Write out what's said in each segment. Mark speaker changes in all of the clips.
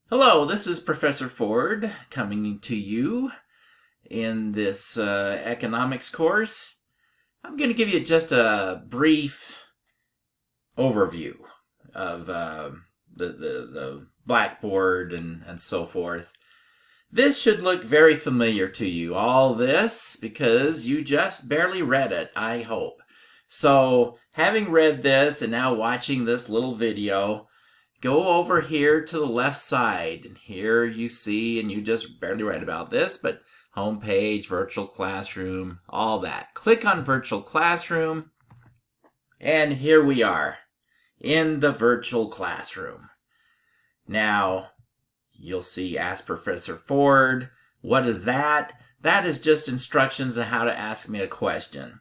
Speaker 1: Hello, this is Professor Ford coming to you in this economics course. I'm going to give you just a brief overview of the Blackboard and so forth. This should look very familiar to you, all this, because you just barely read it, I hope. So, having read this and now watching this little video, go over here to the left side, and here you see, and you just barely read about this, but homepage, virtual classroom, all that. Click on virtual classroom, and here we are in the virtual classroom. Now, you'll see Ask Professor Ford. What is that? That is just instructions on how to ask me a question.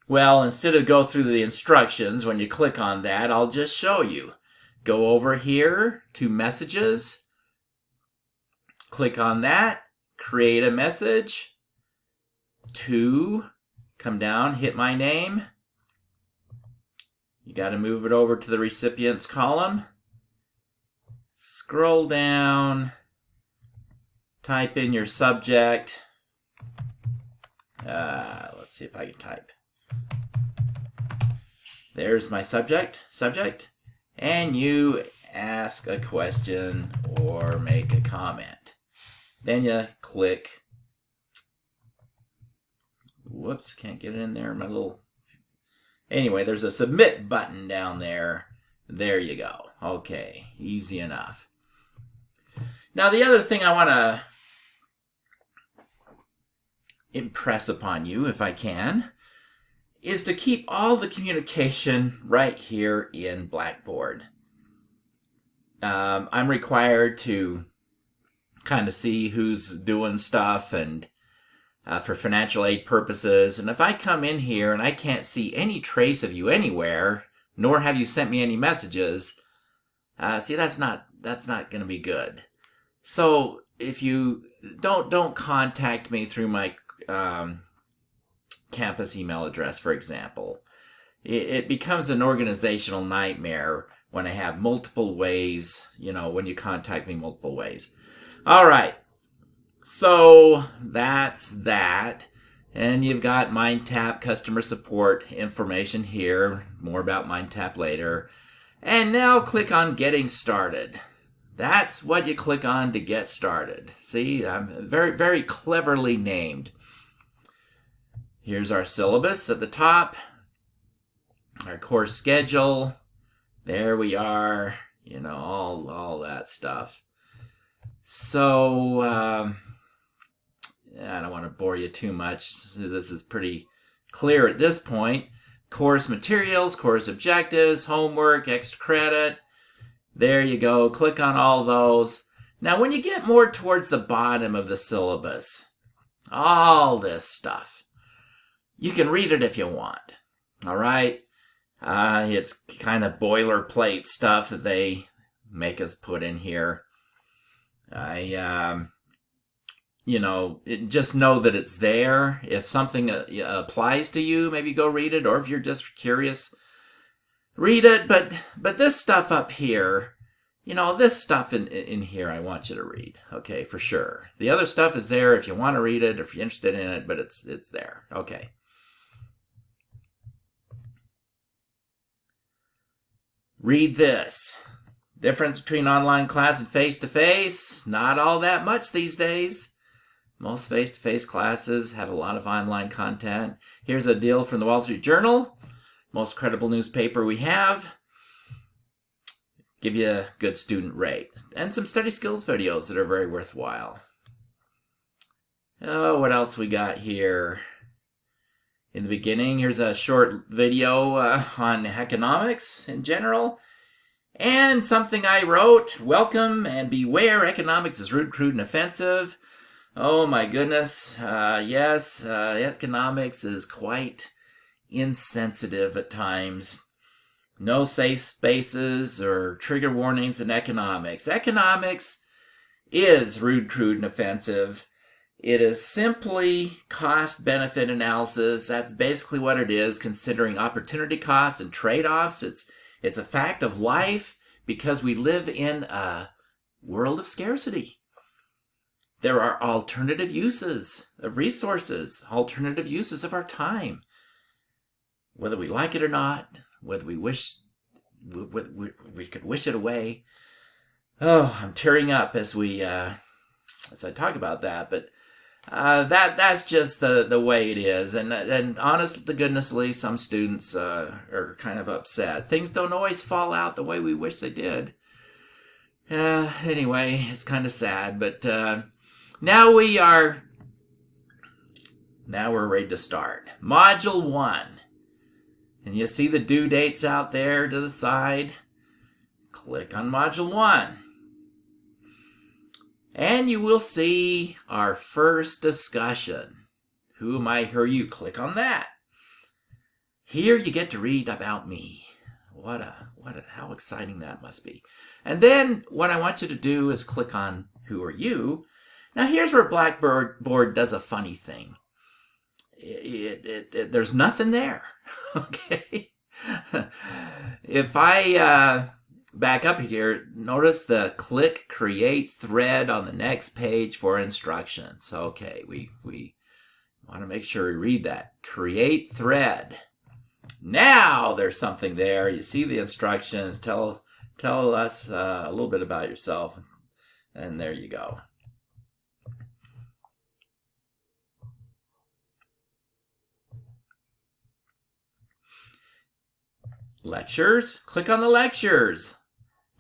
Speaker 1: Well, instead of go through the instructions, when you click on that, I'll just show you. Go over here to messages, click on that, create a message, come down, hit my name. You got to move it over to the recipients column. Scroll down, type in your subject. Let's see if I can type. There's my subject. And you ask a question or make a comment. Then you click. Whoops, can't get it in there. Anyway, there's a submit button down there. There you go. Okay, easy enough. Now, the other thing I want to impress upon you, if I can, is to keep all the communication right here in Blackboard. I'm required to kind of see who's doing stuff and for financial aid purposes. And if I come in here and I can't see any trace of you anywhere, nor have you sent me any messages, see, that's not going to be good. So if you don't contact me through my campus email address, for example. It becomes an organizational nightmare when I have multiple ways, when you contact me multiple ways. All right, so that's that. And you've got MindTap customer support information here. More about MindTap later. And now click on Getting Started. That's what you click on to get started. See, I'm very, very cleverly named. Here's our syllabus at the top, our course schedule. There we are, all that stuff. So, I don't want to bore you too much. This is pretty clear at this point. Course materials, course objectives, homework, extra credit. There you go. Click on all those. Now, when you get more towards the bottom of the syllabus, all this stuff, you can read it if you want, all right? It's kind of boilerplate stuff that they make us put in here. Just know that it's there. If something applies to you, maybe go read it, or if you're just curious, read it. But this stuff up here, this stuff in here, I want you to read, okay, for sure. The other stuff is there if you want to read it, if you're interested in it, but it's there, okay. Read this. Difference between online class and face-to-face? Not all that much these days. Most face-to-face classes have a lot of online content. Here's a deal from the Wall Street Journal. Most credible newspaper we have. Give you a good student rate. And some study skills videos that are very worthwhile. Oh, what else we got here? In the beginning, here's a short video on economics in general. And something I wrote, welcome and beware, economics is rude, crude, and offensive. Oh my goodness, yes, economics is quite insensitive at times. No safe spaces or trigger warnings in economics. Economics is rude, crude, and offensive. It is simply cost-benefit analysis. That's basically what it is, considering opportunity costs and trade-offs. It's a fact of life because we live in a world of scarcity. There are alternative uses of resources, alternative uses of our time. Whether we like it or not, whether we could wish it away. Oh, I'm tearing up as I talk about that, but that's just the way it is. And honest to goodnessly, some students are kind of upset. Things don't always fall out the way we wish they did. Anyway, it's kind of sad, but now we're ready to start. Module 1. And you see the due dates out there to the side. Click on Module 1. And you will see our first discussion. Who am I? Who are you? Click on that. Here you get to read about me. How exciting that must be. And then what I want you to do is click on Who are you? Now here's where Blackboard does a funny thing. There's nothing there. Okay. If I back up here, notice the click create thread on the next page for instructions. Okay, we want to make sure we read that. Create thread. Now there's something there. You see the instructions. Tell us a little bit about yourself. And there you go. Lectures. Click on the lectures.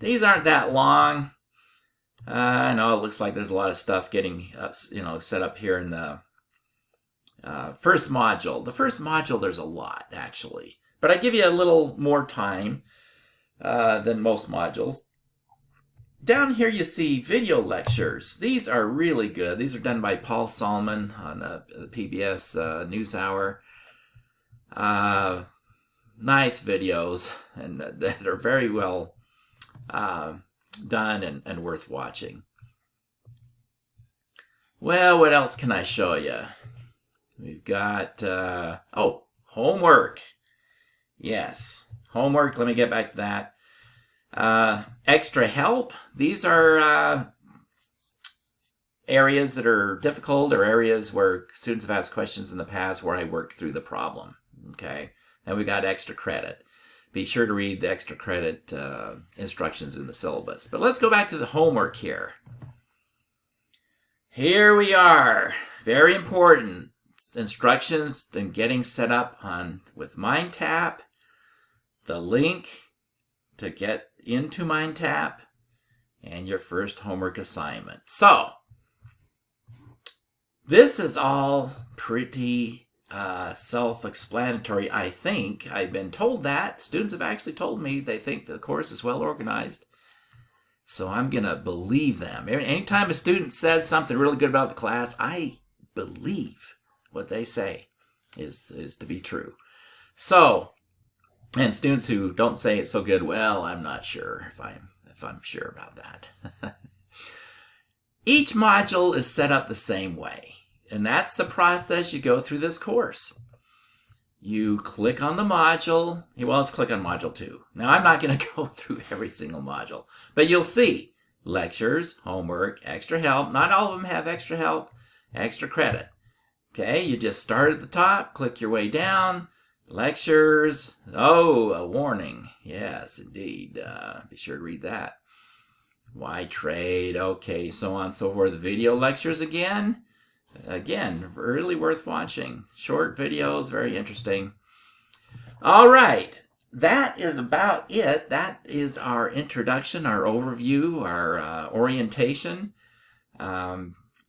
Speaker 1: These aren't that long. I know it looks like there's a lot of stuff getting set up here in the first module. The first module, there's a lot actually, but I give you a little more time than most modules. Down here you see video lectures. These are really good. These are done by Paul Solomon on the PBS NewsHour. Nice videos, and that are very well done and worth watching. Well, what else can I show you? We've got, homework. Yes, homework. Let me get back to that. Extra help. These are areas that are difficult or areas where students have asked questions in the past where I worked through the problem. Okay. Then we got extra credit. Be sure to read the extra credit instructions in the syllabus. But let's go back to the homework here. Here we are. Very important. Instructions then getting set up with MindTap. The link to get into MindTap. And your first homework assignment. So, this is all pretty self-explanatory, I think. I've been told that. Students have actually told me they think the course is well organized. So I'm going to believe them. Anytime a student says something really good about the class, I believe what they say is to be true. So, and students who don't say it's so good, well, I'm not sure if I'm sure about that. Each module is set up the same way. And that's the process you go through this course. You click on the module. Well, let's click on module 2. Now, I'm not going to go through every single module, but you'll see lectures, homework, extra help. Not all of them have extra help, extra credit. Okay, you just start at the top, click your way down. Lectures. Oh, a warning. Yes, indeed. Be sure to read that. Why trade? Okay, so on and so forth. Video lectures again. Again, really worth watching. Short videos, very interesting. All right, that is about it. That is our introduction, our overview, our orientation.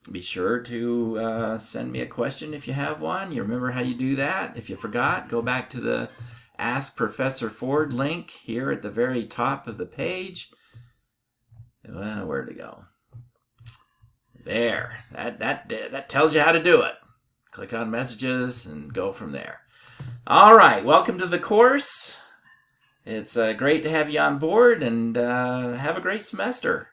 Speaker 1: Be sure to send me a question if you have one. You remember how you do that. If you forgot, go back to the Ask Professor Ford link here at the very top of the page. Well, where'd it go? There, that tells you how to do it. Click on messages and go from there. All right, welcome to the course. It's great to have you on board, and have a great semester.